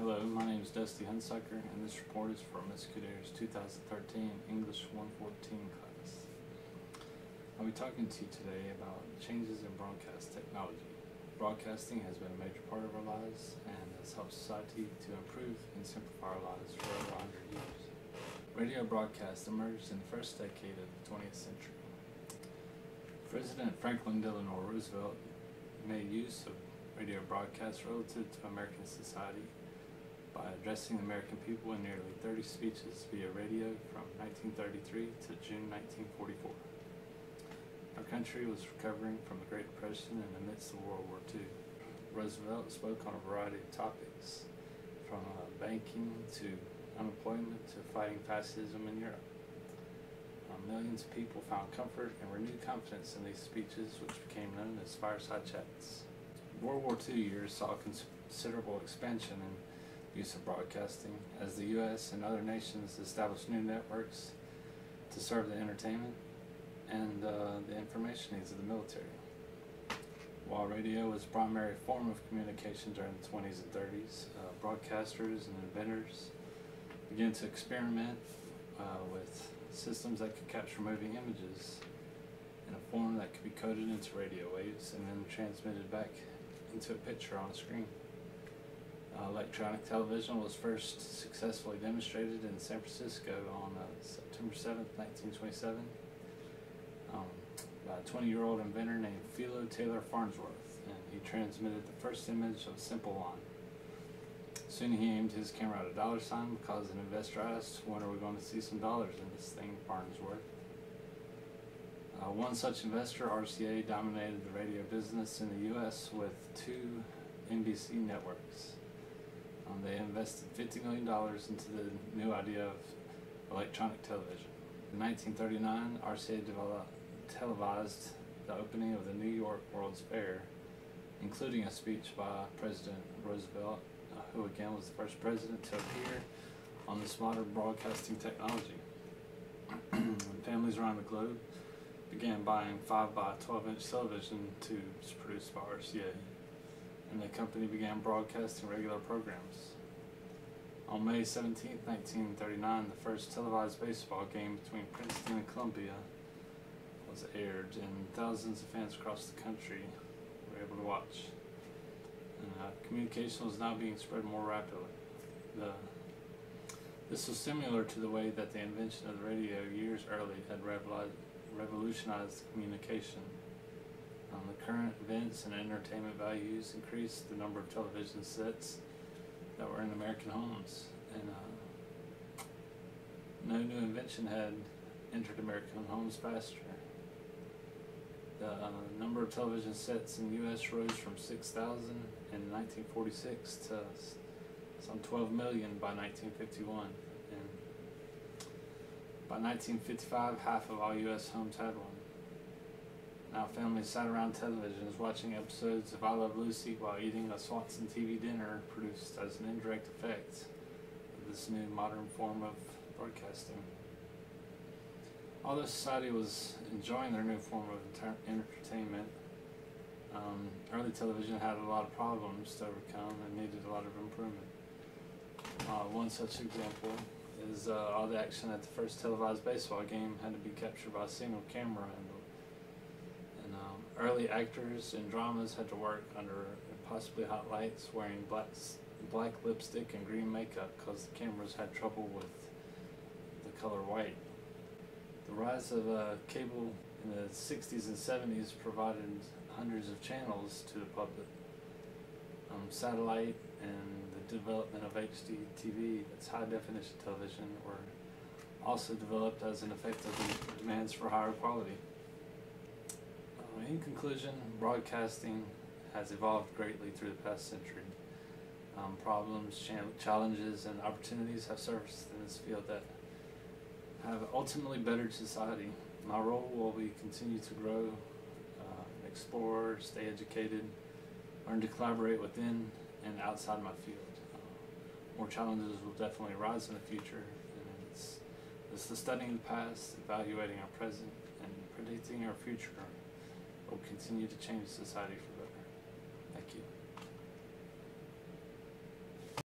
Hello, my name is Dustin Hunsucker, and this report is for Ms. Kouider's 2013 English 114 class. I'll be talking to you today about changes in broadcast technology. Broadcasting has been a major part of our lives and has helped society to improve and simplify our lives for over 100 years. Radio broadcast emerged in the first decade of the 20th century. President Franklin Delano Roosevelt made use of radio broadcasts relative to American society by addressing the American people in nearly 30 speeches via radio from 1933 to June 1944. Our country was recovering from the Great Depression in the midst of World War II. Roosevelt spoke on a variety of topics, from banking to unemployment to fighting fascism in Europe. Millions of people found comfort and renewed confidence in these speeches, which became known as fireside chats. World War II years saw considerable expansion in use of broadcasting as the U.S. and other nations established new networks to serve the entertainment and the information needs of the military. While radio was the primary form of communication during the 20s and 30s, broadcasters and inventors began to experiment with systems that could capture moving images in a form that could be coded into radio waves and then transmitted back into a picture on a screen. Electronic television was first successfully demonstrated in San Francisco on September 7th, 1927 by a 20-year-old inventor named Philo Taylor Farnsworth, and he transmitted the first image of a simple line. Soon he aimed his camera at a dollar sign because an investor asked, "When are we going to see some dollars in this thing Farnsworth?" One such investor, RCA, dominated the radio business in the U.S. with 2 NBC networks. They invested $50 million into the new idea of electronic television. In 1939, RCA televised the opening of the New York World's Fair, including a speech by President Roosevelt, who again was the first president to appear on this modern broadcasting technology. Families around the globe began buying 5 by 12-inch television tubes produced by RCA, and the company began broadcasting regular programs. On May 17, 1939, the first televised baseball game between Princeton and Columbia was aired, and thousands of fans across the country were able to watch. Communication was now being spread more rapidly. This was similar to the way that the invention of the radio years early had revolutionized communication. The current events and entertainment values increased the number of television sets that were in American homes, and no new invention had entered American homes faster. The number of television sets in the U.S. rose from 6,000 in 1946 to some 12 million by 1951, and by 1955 half of all U.S. homes had one. Now families sat around televisions watching episodes of I Love Lucy while eating a Swanson TV dinner, produced as an indirect effect of this new modern form of broadcasting. Although society was enjoying their new form of entertainment, early television had a lot of problems to overcome and needed a lot of improvement. One such example is all the action at the first televised baseball game had to be captured by a single camera, and early actors in dramas had to work under impossibly hot lights, wearing black lipstick and green makeup because the cameras had trouble with the color white. The rise of cable in the 60s and 70s provided hundreds of channels to the public. Satellite and the development of HD TV, that's high definition television, were also developed as an effect of the demands for higher quality. In conclusion, broadcasting has evolved greatly through the past century. Problems, challenges, and opportunities have surfaced in this field that have ultimately bettered society. My role will be continue to grow, explore, stay educated, learn to collaborate within and outside my field. More challenges will definitely arise in the future, and it's the studying the past, evaluating our present, and predicting our future will continue to change society for